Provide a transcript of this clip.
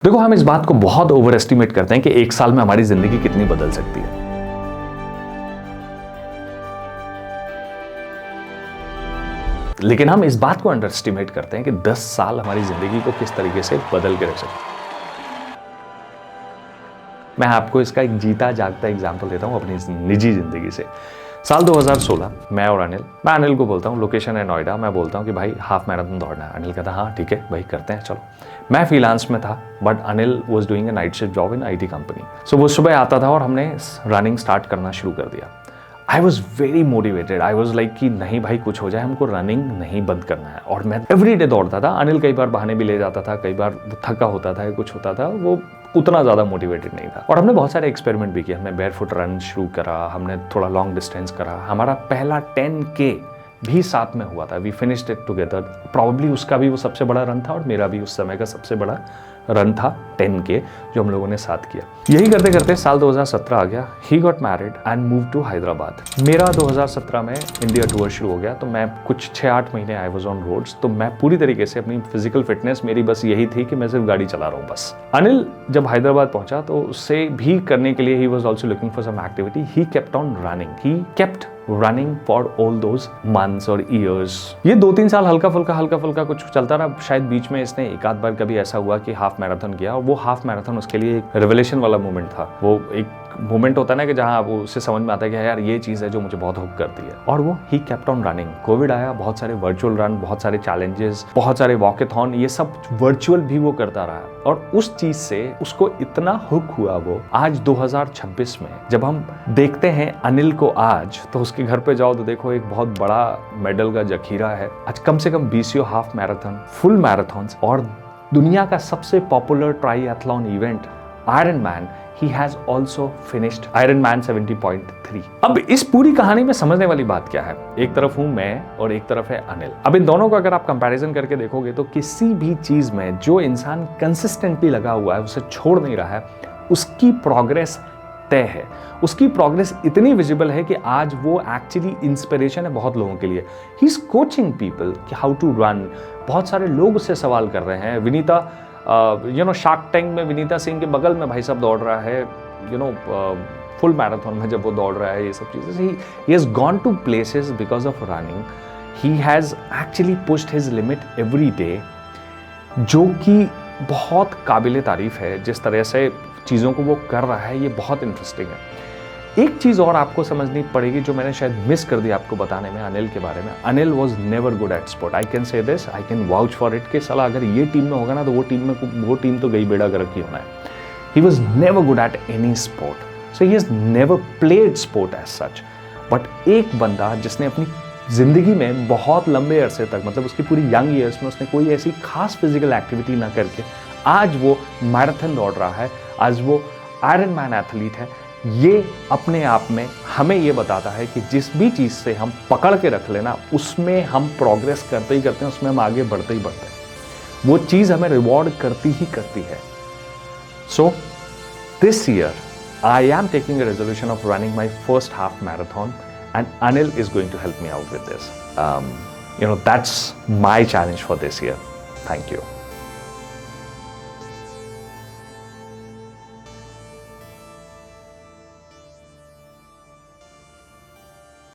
देखो, हम इस बात को बहुत ओवर एस्टिमेट करते हैं कि एक साल में हमारी जिंदगी कितनी बदल सकती है। लेकिन हम इस बात को अंडर एस्टिमेट करते हैं कि 10 साल हमारी जिंदगी को किस तरीके से बदल के रख सकते हैं। मैं आपको इसका एक जीता जागता एग्जाम्पल देता हूं अपनी निजी जिंदगी से। साल 2016 मैं और मैं अनिल को बोलता हूँ, लोकेशन है नोएडा। मैं बोलता हूँ कि भाई हाफ मैराथन दौड़ना है। अनिल कहता हाँ ठीक है भाई करते हैं चलो। मैं फ्रीलांस में था but Anil was doing a night shift job in IT company. So वो सुबह आता था और हमने रनिंग स्टार्ट करना शुरू कर दिया। I was very motivated. I was like कि नहीं भाई कुछ हो जाए, हमको रनिंग नहीं बंद करना है। और मैं एवरी डे दौड़ता था। अनिल कई बार बहाने भी ले जाता था, कई बार थका होता था, कुछ होता था, वो उतना ज़्यादा मोटिवेटेड नहीं था। और हमने बहुत सारे एक्सपेरिमेंट भी किए। हमने बेयरफुट रन शुरू करा, हमने थोड़ा लॉन्ग डिस्टेंस करा। हमारा पहला 10K भी साथ में हुआ था। We finished it together. Probably उसका भी वो सबसे बड़ा रन था और मेरा भी उस समय का सबसे बड़ा रन था 10K जो हम लोगों ने साथ किया। यही करते करते साल 2017 आ गया। He got married and move to Hyderabad. मेरा 2017 में इंडिया टूर शुरू हो गया। तो मैं कुछ 6-8 महीने आई वाज ऑन रोड्स। तो मैं पूरी तरीके से अपनी फिजिकल फिटनेस मेरी बस यही थी कि मैं सिर्फ गाड़ी चला रहा हूँ बस। अनिल जब हैदराबाद पहुंचा तो उससे भी करने के लिए he was also looking for some activity. He kept on running. He kept running for all those months और ईयर्स। ये 2-3 साल हल्का फुल्का कुछ चलता रहा। शायद बीच में इसने एक आध बार कभी ऐसा हुआ कि हाफ मैराथन किया और वो हाफ मैराथन उसके लिए एक रेवलेशन वाला मोमेंट था। वो एक मोमेंट होता है ना कि जहां वो उससे समझ में आता है कि यार ये चीज़ है जो मुझे बहुत हुक करती है। और वो ही केप्ट ऑन रनिंग। कोविड आया, बहुत सारे वर्चुअल रन, बहुत सारे चैलेंजेस, बहुत सारे वॉकेथॉन, ये सब वर्चुअल भी वो करता रहा। और उस चीज से उसको इतना हुक हुआ वो। आज 2026 में जब हम देखते हैं अनिल को आज, तो उसके घर पे जाओ तो देखो एक बहुत बड़ा मेडल का जखीरा है। आज कम से कम 20 हाफ मैराथन, फुल मैराथन्स और दुनिया का सबसे popular triathlon event Ironman, he has also finished Ironman 70.3। अब इस पूरी कहानी में समझने वाली बात क्या है? एक तरफ हूं मैं और एक तरफ है अनिल। अब इन दोनों को अगर आप कंपैरिजन करके देखोगे तो किसी भी चीज में जो इंसान कंसिस्टेंटली लगा हुआ है, उसे छोड़ नहीं रहा है, उसकी प्रोग्रेस तय है। उसकी प्रोग्रेस इतनी विजिबल है कि आज वो एक्चुअली इंस्पिरेशन है बहुत लोगों के लिए। ही इज कोचिंग पीपल कि हाउ टू रन। बहुत सारे लोग उससे सवाल कर रहे हैं। विनीता शार्क टैंक में विनीता सिंह के बगल में भाई साहब दौड़ रहा है, फुल मैराथन में जब वो दौड़ रहा है, ये सब चीज़ें। He has gone to places because of running. He has actually pushed his limit every day, जो कि बहुत काबिल तारीफ है। जिस तरह से चीज़ों को वो कर रहा है, ये बहुत इंटरेस्टिंग है। एक चीज़ और आपको समझनी पड़ेगी जो मैंने शायद मिस कर दी आपको बताने में अनिल के बारे में। Anil was never good eight sport. I can say this, I can vouch for it कि साला अगर ये टीम में होगा ना तो वो टीम तो गई बेड़ा गर्क ही होना है। He was never good at any sport. So he has never played sport as such. But एक बंदा जिसने अपनी जिंदगी में बहुत लंबे अरसे तक, मतलब उसकी पूरी यंग ईयर्स में उसने कोई ऐसी खास फिजिकल एक्टिविटी ना करके आज वो मैराथन दौड़ रहा है, आज वो आयरनमैन एथलीट है, ये अपने आप में हमें ये बताता है कि जिस भी चीज़ से हम पकड़ के रख लेना, उसमें हम प्रोग्रेस करते ही करते हैं, उसमें हम आगे बढ़ते ही बढ़ते हैं। वो चीज़ हमें रिवॉर्ड करती ही करती है। So this year I am taking a resolution of running my first half marathon and Anil is going to help me out with this. That's my challenge for this year. Thank you.